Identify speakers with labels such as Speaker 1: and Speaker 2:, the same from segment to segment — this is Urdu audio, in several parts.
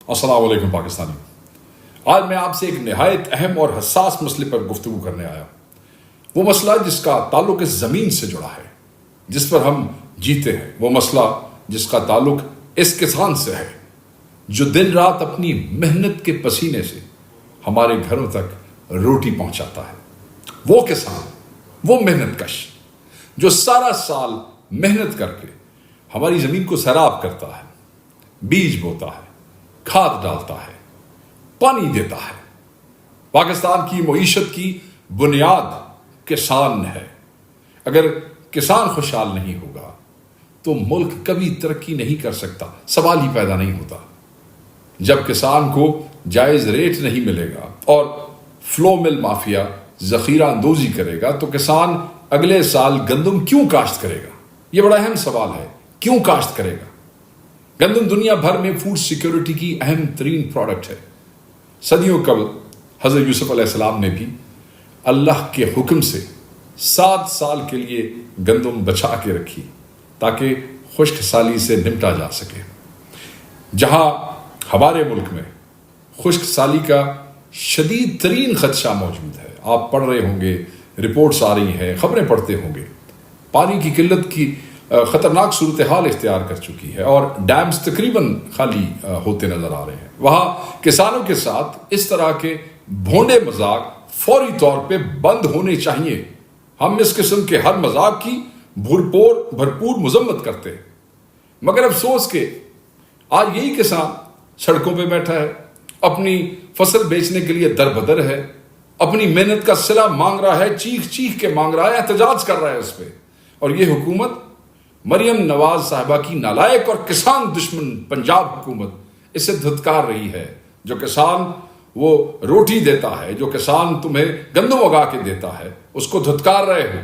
Speaker 1: السلام علیکم پاکستانی. آج میں آپ سے ایک نہایت اہم اور حساس مسئلے پر گفتگو کرنے آیا. وہ مسئلہ جس کا تعلق اس زمین سے جڑا ہے جس پر ہم جیتے ہیں. وہ مسئلہ جس کا تعلق اس کسان سے ہے جو دن رات اپنی محنت کے پسینے سے ہمارے گھروں تک روٹی پہنچاتا ہے. وہ کسان، وہ محنت کش جو سارا سال محنت کر کے ہماری زمین کو سیراب کرتا ہے، بیج بوتا ہے، کھاد ڈالتا ہے، پانی دیتا ہے. پاکستان کی معیشت کی بنیاد کسان ہے. اگر کسان خوشحال نہیں ہوگا تو ملک کبھی ترقی نہیں کر سکتا. سوال ہی پیدا نہیں ہوتا. جب کسان کو جائز ریٹ نہیں ملے گا اور فلو مل مافیا ذخیرہ اندوزی کرے گا تو کسان اگلے سال گندم کیوں کاشت کرے گا؟ یہ بڑا اہم سوال ہے. کیوں کاشت کرے گا؟ گندم دنیا بھر میں فوڈ سیکیورٹی کی اہم ترین پروڈکٹ ہے. صدیوں قبل حضرت یوسف علیہ السلام نے بھی اللہ کے حکم سے 7 سال کے لیے گندم بچا کے رکھی تاکہ خشک سالی سے نمٹا جا سکے. جہاں ہمارے ملک میں خشک سالی کا شدید ترین خدشہ موجود ہے، آپ پڑھ رہے ہوں گے، رپورٹس آ رہی ہیں، خبریں پڑھتے ہوں گے، پانی کی قلت کی خطرناک صورتحال اختیار کر چکی ہے اور ڈیمز تقریباً خالی ہوتے نظر آ رہے ہیں. وہاں کسانوں کے ساتھ اس طرح کے بھونڈے مذاق فوری طور پہ بند ہونے چاہیے. ہم اس قسم کے ہر مذاق کی بھرپور مذمت کرتے ہیں، مگر افسوس کہ آج یہی کسان سڑکوں پہ بیٹھا ہے، اپنی فصل بیچنے کے لیے در بدر ہے، اپنی محنت کا صلہ مانگ رہا ہے، چیخ چیخ کے مانگ رہا ہے، احتجاج کر رہا ہے اس پہ. اور یہ حکومت مریم نواز صاحبہ کی نالائق اور کسان دشمن پنجاب حکومت اسے دھتکار رہی ہے. جو کسان وہ روٹی دیتا ہے، جو کسان تمہیں گندم اگا کے دیتا ہے، اس کو دھتکار رہے ہو.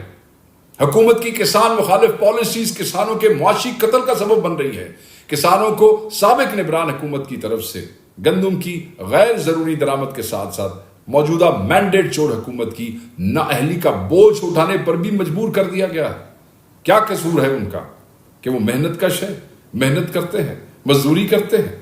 Speaker 1: حکومت کی کسان مخالف پالیسیز کسانوں کے معاشی قتل کا سبب بن رہی ہے. کسانوں کو سابق نگران حکومت کی طرف سے گندم کی غیر ضروری درآمد کے ساتھ ساتھ موجودہ مینڈیٹ چوڑ حکومت کی نااہلی کا بوجھ اٹھانے پر بھی مجبور کر دیا گیا ہے. کیا قصور ہے ان کا کہ وہ محنت کش ہے، محنت کرتے ہیں، مزدوری کرتے ہیں.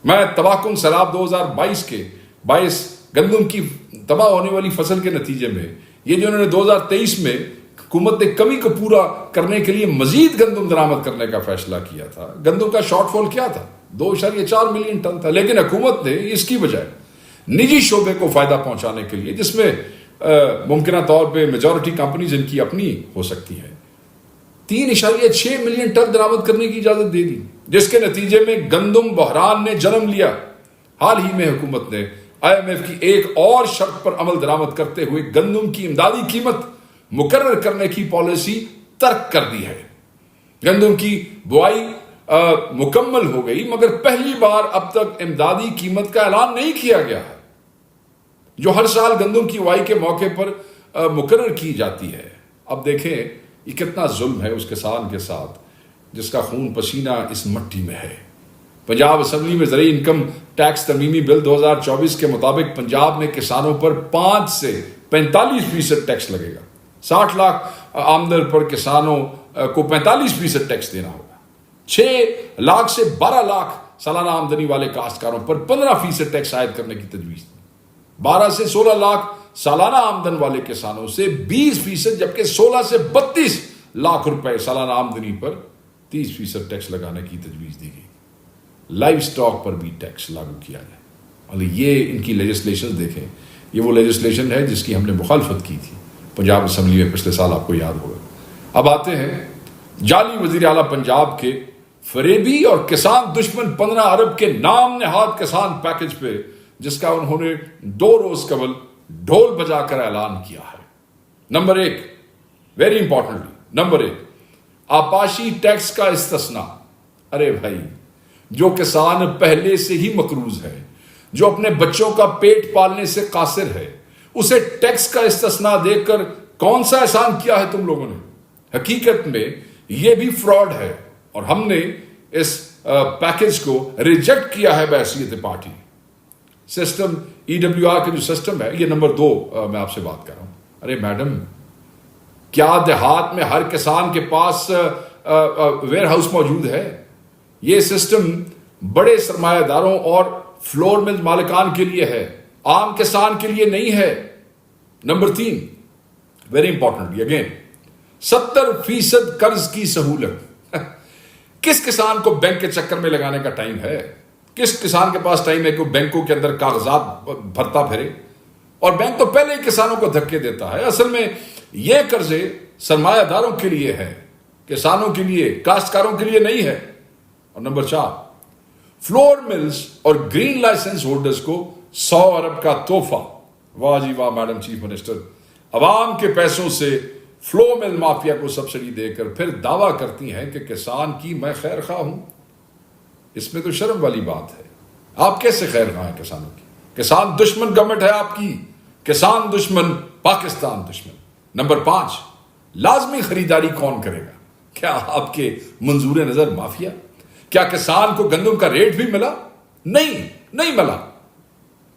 Speaker 1: میں تباہ کن سیلاب 2022 کے باعث گندم کی تباہ ہونے والی فصل کے نتیجے میں یہ جو انہوں نے 2023 میں حکومت نے کمی کو پورا کرنے کے لیے مزید گندم درآمد کرنے کا فیصلہ کیا تھا. گندم کا شارٹ فال کیا تھا؟ 2.4 ملین ٹن تھا. لیکن حکومت نے اس کی بجائے نجی شعبے کو فائدہ پہنچانے کے لیے، جس میں ممکنہ طور پہ میجورٹی کمپنیز ان کی اپنی ہو سکتی ہیں، 3.6 ملین ٹن درآمد کرنے کی اجازت دے دی، جس کے نتیجے میں گندم بحران نے جنم لیا. حال ہی میں حکومت نے IMF کی ایک اور شرط پر عمل درآمد کرتے ہوئے گندم کی امدادی قیمت مقرر کرنے کی پالیسی ترک کر دی ہے. گندم کی بوائی مکمل ہو گئی، مگر پہلی بار اب تک امدادی قیمت کا اعلان نہیں کیا گیا ہے جو ہر سال گندم کی بوائی کے موقع پر مقرر کی جاتی ہے. اب دیکھیں یہ کتنا ظلم ہے اس کسان کے ساتھ جس کا خون پسینہ اس مٹی میں ہے. پنجاب اسمبلی میں زرعی انکم ٹیکس ترمیمی بل 2024 کے مطابق پنجاب میں کسانوں پر 5 سے 45% ٹیکس لگے گا. 60 لاکھ آمدن پر کسانوں کو 45% ٹیکس دینا ہوگا. 6 لاکھ سے 12 لاکھ سالانہ آمدنی والے کاشتکاروں پر 15% ٹیکس عائد کرنے کی تجویز. 12 سے 16 لاکھ سالانہ آمدن والے کسانوں سے 20%، جبکہ 16 سے 32 لاکھ روپے سالانہ آمدنی پر 30% ٹیکس لگانے کی تجویز دی گئی. لائیو سٹاک پر بھی ٹیکس لاگو کیا جائے. اور یہ ان کی لیجسلیشن دیکھیں، یہ وہ لیجسلیشن ہے جس کی ہم نے مخالفت کی تھی پنجاب اسمبلی میں پچھلے سال، آپ کو یاد ہوگا. اب آتے ہیں جعلی وزیر اعلیٰ پنجاب کے فریبی اور کسان دشمن 15 ارب کے نام نہاد کسان پیکج پہ، جس کا انہوں نے 2 روز قبل ڈھول بجا کر اعلان کیا ہے. نمبر 1، ویری امپورٹنٹلی، نمبر 1، آپاشی ٹیکس کا استثناء. ارے بھائی، جو کسان پہلے سے ہی مقروض ہے، جو اپنے بچوں کا پیٹ پالنے سے قاصر ہے، اسے ٹیکس کا استثناء دے کر کون سا احسان کیا ہے تم لوگوں نے؟ حقیقت میں یہ بھی فراڈ ہے اور ہم نے اس پیکج کو ریجیکٹ کیا ہے بحیثیت پارٹی. سسٹم EWR کا جو سسٹم ہے، یہ نمبر 2 میں آپ سے بات کر رہا ہوں. ارے میڈم، کیا دیہات میں ہر کسان کے پاس ویئر ہاؤس موجود ہے؟ یہ سسٹم بڑے سرمایہ داروں اور فلور مل مالکان کے لیے ہے، عام کسان کے لیے نہیں ہے۔ نمبر 3، ویری امپورٹنٹ اگین، 70% قرض کی سہولت۔ کس کسان کو بینک کے چکر میں لگانے کا ٹائم ہے؟ کس کسان کے پاس ٹائم ہے کہ وہ بینکوں کے اندر کاغذات بھرتا پھرے؟ اور بینک تو پہلے ہی کسانوں کو دھکے دیتا ہے۔ اصل میں یہ قرضے سرمایہ داروں کے لیے ہے، کسانوں کے لیے، کاشتکاروں کے لیے نہیں ہے۔ اور نمبر 4، فلور ملز اور گرین لائسنس ہولڈرز کو 100 ارب کا تحفہ۔ واہ جی واہ میڈم چیف منسٹر، عوام کے پیسوں سے فلور مل مافیا کو سبسڈی دے کر پھر دعویٰ کرتی ہیں کہ کسان کی میں خیر خواہ ہوں۔ اس میں تو شرم والی بات ہے۔ آپ کیسے خیر خواہ ہیں کسانوں کی؟ کسان دشمن گورنمنٹ ہے آپ کی، کسان دشمن، پاکستان دشمن۔ نمبر 5، لازمی خریداری کون کرے گا؟ کیا آپ کے منظور نظر مافیا؟ کیا کسان کو گندم کا ریٹ بھی ملا؟ نہیں ملا۔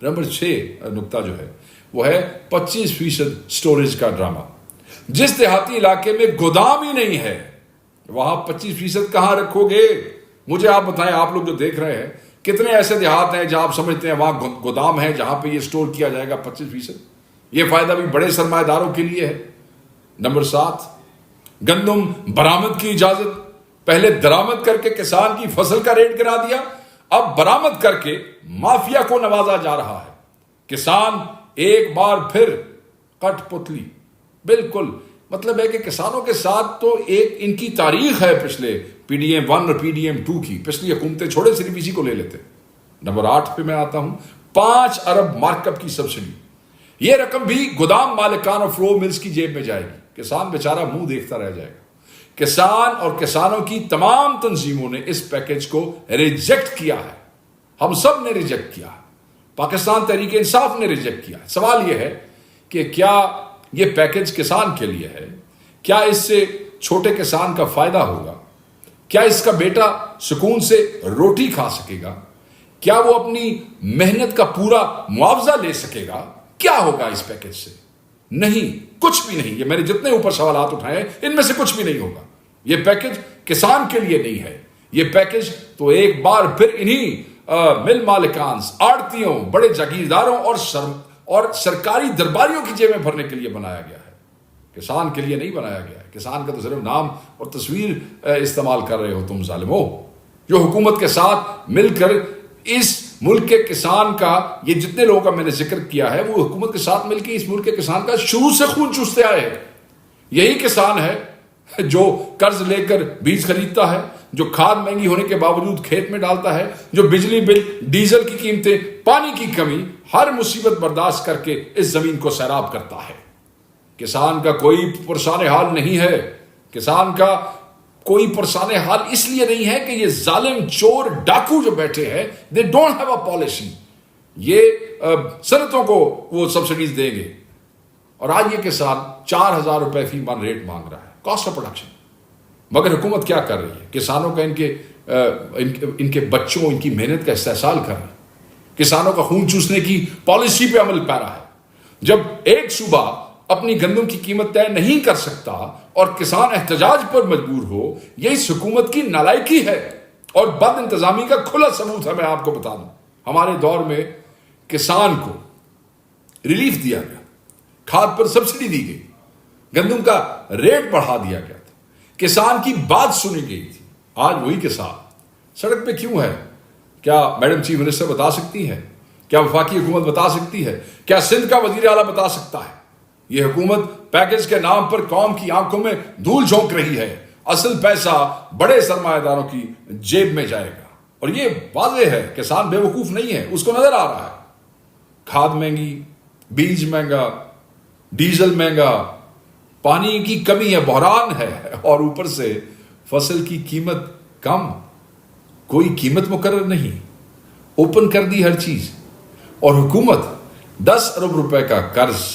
Speaker 1: نمبر 6 نقطہ جو ہے وہ ہے 25% سٹوریج کا ڈرامہ۔ جس دیہاتی علاقے میں گودام ہی نہیں ہے وہاں 25% کہاں رکھو گے؟ مجھے آپ بتائیں، آپ لوگ جو دیکھ رہے ہیں، کتنے ایسے دیہات ہیں جہاں آپ سمجھتے ہیں وہاں گودام ہے جہاں پہ یہ سٹور کیا جائے گا 25%؟ یہ فائدہ بھی بڑے سرمایہ داروں کے لیے ہے۔ نمبر 7، گندم برآمد کی اجازت۔ پہلے درآمد کر کے کسان کی فصل کا ریٹ گرا دیا، اب برآمد کر کے مافیا کو نوازا جا رہا ہے۔ کسان ایک بار پھر کٹ پتلی۔ بالکل، مطلب ہے کہ کسانوں کے ساتھ تو ایک ان کی تاریخ ہے پچھلے PDM 1 اور PDM 2 کی، پچھلی حکومتیں چھوڑے صرف اسی کو لے لیتے۔ نمبر 8 پہ میں آتا ہوں، 5 ارب مارک اپ کی سبسڈی۔ یہ رقم بھی گودام مالکان اور فلور ملز کی جیب میں جائے گی، کسان بیچارہ منہ دیکھتا رہ جائے گا۔ کسان اور کسانوں کی تمام تنظیموں نے اس پیکج کو ریجیکٹ کیا ہے، ہم سب نے ریجیکٹ کیا ہے، پاکستان تحریک انصاف نے ریجیکٹ کیا ہے۔ سوال یہ ہے کہ کیا یہ پیکج کسان کے لیے ہے؟ کیا اس سے چھوٹے کسان کا فائدہ ہوگا؟ کیا اس کا بیٹا سکون سے روٹی کھا سکے گا؟ کیا وہ اپنی محنت کا پورا معاوضہ لے سکے گا؟ کیا ہوگا اس پیکج سے؟ نہیں، کچھ بھی نہیں۔ یہ میں نے جتنے اوپر سوالات اٹھائے ان میں سے کچھ بھی نہیں ہوگا۔ یہ پیکج کسان کے لیے نہیں ہے، یہ پیکج تو ایک بار پھر انہی مل مالکان، آڑتیوں، بڑے جاگیرداروں اور سرکاری درباریوں کی جیبیں بھرنے کے لیے بنایا گیا ہے، کسان کے لیے نہیں بنایا گیا ہے۔ کسان کا تو صرف نام اور تصویر استعمال کر رہے ہو تم ظالمو، جو حکومت کے ساتھ مل کر اس ملک کے کسان کا، یہ جتنے لوگوں کا میں نے ذکر کیا ہے، وہ حکومت کے ساتھ مل کے اس ملک کے کسان کا شروع سے خون چوستے آئے ہیں۔ یہی کسان ہے جو قرض لے کر بیج خریدتا ہے، جو کھاد مہنگی ہونے کے باوجود کھیت میں ڈالتا ہے، جو بجلی بل، ڈیزل کی قیمتیں، پانی کی کمی، ہر مصیبت برداشت کر کے اس زمین کو سیراب کرتا ہے۔ کسان کا کوئی پرسان حال نہیں ہے، کسان کا کوئی پرسان حال اس لیے نہیں ہے کہ یہ ظالم چور ڈاکو جو بیٹھے ہیں they don't have a policy، یہ صنعتوں کو وہ سبسڈیز دیں گے، اور آج یہ کسان 4,000 روپے فی من ریٹ مانگ رہا ہے، کاسٹ آف پروڈکشن۔ مگر حکومت کیا کر رہی ہے؟ کسانوں کا ان کے بچوں، ان کی محنت کا استحصال کر رہی ہے، کسانوں کا خون چوسنے کی پالیسی پہ عمل پیرا ہے۔ جب ایک صوبہ اپنی گندم کی قیمت طے نہیں کر سکتا اور کسان احتجاج پر مجبور ہو، یہ اس حکومت کی نالائکی ہے اور بد انتظامی کا کھلا ثبوت ہے۔ میں آپ کو بتا دوں، ہمارے دور میں کسان کو ریلیف دیا گیا، کھاد پر سبسڈی دی گئی، گندم کا ریٹ بڑھا دیا گیا تھا، کسان کی بات سنی گئی تھی۔ آج وہی کسان سڑک پہ کیوں ہے؟ کیا میڈم چیف منسٹر بتا سکتی ہے؟ کیا وفاقی حکومت بتا سکتی ہے؟ کیا سندھ کا وزیر اعلیٰ بتا سکتا ہے؟ یہ حکومت پیکج کے نام پر قوم کی آنکھوں میں دھول جھونک رہی ہے، اصل پیسہ بڑے سرمایہ داروں کی جیب میں جائے گا۔ اور یہ واضح ہے، کسان بے وقوف نہیں ہے، اس کو نظر آ رہا ہے کھاد مہنگی، بیج مہنگا، ڈیزل مہنگا، پانی کی کمی ہے، بحران ہے، اور اوپر سے فصل کی قیمت کم، کوئی قیمت مقرر نہیں، اوپن کر دی ہر چیز، اور حکومت 10 ارب روپے کا قرض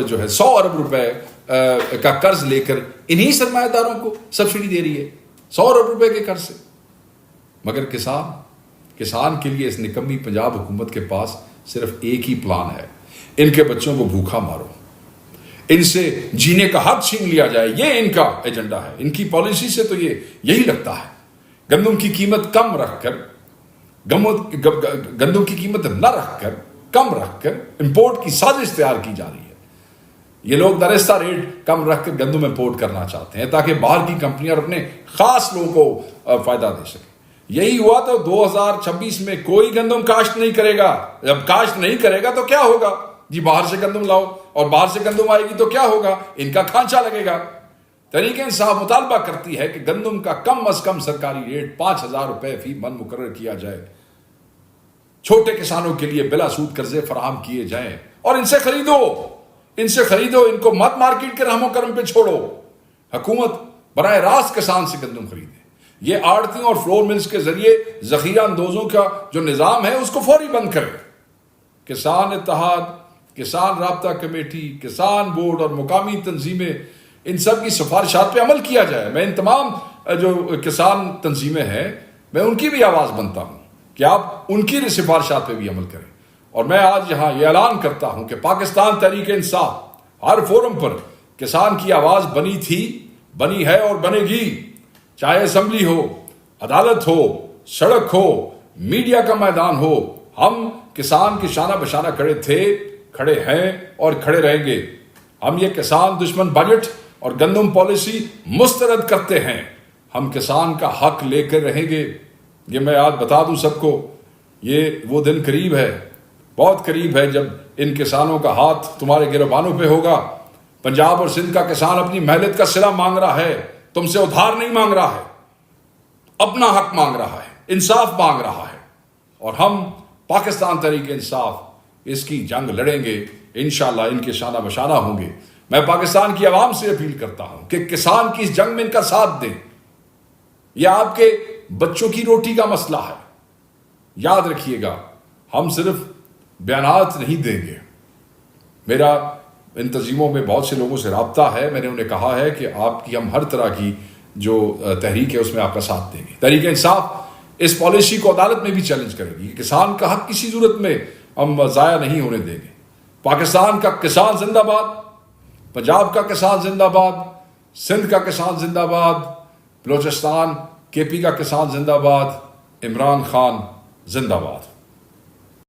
Speaker 1: جو ہے 100 ارب روپے کا قرض لے کر انہی سرمایہ داروں کو سبسڈی دے رہی ہے 100 ارب روپے کے قرض سے۔ مگر کسان کے لیے اس نکمی پنجاب حکومت کے پاس صرف ایک ہی پلان ہے، ان کے بچوں کو بھوکا مارو، ان سے جینے کا حق چھین لیا جائے، یہ ان کا ایجنڈا ہے۔ ان کی پالیسی سے تو یہی لگتا ہے گندم کی قیمت کم رکھ کر، گندم کی قیمت نہ رکھ کر، کم رکھ کر امپورٹ کی سازش تیار کی جا رہی ہے۔ یہ لوگ درستہ ریٹ کم رکھ کر گندم امپورٹ کرنا چاہتے ہیں تاکہ باہر کی کمپنیاں اور اپنے خاص لوگوں کو فائدہ دے سکیں۔ یہی ہوا تو 2026 میں کوئی گندم کاشت نہیں کرے گا۔ جب کاشت نہیں کرے گا تو کیا ہوگا؟ جی باہر سے گندم لاؤ، اور باہر سے گندم آئے گی تو کیا ہوگا؟ ان کا کھانچا لگے گا۔ تحریک انصاف مطالبہ کرتی ہے کہ گندم کا کم از کم سرکاری ریٹ 5,000 روپے فی من مقرر کیا جائے، چھوٹے کسانوں کے لیے بلا سود قرضے فراہم کیے جائیں، اور ان سے خریدو، ان کو مت مارکیٹ کے رحم و کرم پہ چھوڑو۔ حکومت براہ راست کسان سے گندم خریدے۔ یہ آڑتیوں اور فلور ملز کے ذریعے ذخیرہ اندوزوں کا جو نظام ہے اس کو فوری بند کرے۔ کسان اتحاد، کسان رابطہ کمیٹی، کسان بورڈ اور مقامی تنظیمیں، ان سب کی سفارشات پہ عمل کیا جائے۔ میں ان تمام جو کسان تنظیمیں ہیں، میں ان کی بھی آواز بنتا ہوں کہ آپ ان کی سفارشات پہ بھی عمل کریں۔ اور میں آج یہاں یہ اعلان کرتا ہوں کہ پاکستان تحریک انصاف ہر فورم پر کسان کی آواز بنی تھی، بنی ہے اور بنے گی، چاہے اسمبلی ہو، عدالت ہو، سڑک ہو، میڈیا کا میدان ہو۔ ہم کسان کی شانہ بشانہ کھڑے تھے، کھڑے ہیں اور کھڑے رہیں گے۔ ہم یہ کسان دشمن بجٹ اور گندم پالیسی مسترد کرتے ہیں۔ ہم کسان کا حق لے کر رہیں گے۔ یہ میں آج بتا دوں سب کو، یہ وہ دن قریب ہے، بہت قریب ہے، جب ان کسانوں کا ہاتھ تمہارے گریبانوں پہ ہوگا۔ پنجاب اور سندھ کا کسان اپنی محنت کا صلہ مانگ رہا ہے، تم سے ادھار نہیں مانگ رہا ہے، اپنا حق مانگ رہا ہے، انصاف مانگ رہا ہے، اور ہم پاکستان تحریک انصاف اس کی جنگ لڑیں گے، انشاءاللہ ان کے شانہ بشانہ ہوں گے۔ میں پاکستان کی عوام سے اپیل کرتا ہوں کہ کسان کی اس جنگ میں ان کا ساتھ دیں۔ یہ آپ کے بچوں کی روٹی کا مسئلہ ہے۔ یاد رکھیے گا، ہم صرف بیانات نہیں دیں گے۔ میرا ان تنظیموں میں بہت سے لوگوں سے رابطہ ہے، میں نے انہیں کہا ہے کہ آپ کی ہم ہر طرح کی جو تحریک ہے اس میں آپ کا ساتھ دیں گے۔ تحریک انصاف اس پالیسی کو عدالت میں بھی چیلنج کرے گی کہ کسان کا حق کسی صورت میں ہم ضائع نہیں ہونے دیں گے۔ پاکستان کا کسان زندہ باد، پنجاب کا کسان زندہ باد، سندھ کا کسان زندہ باد، بلوچستان کے پی کا کسان زندہ باد، عمران خان زندہ باد۔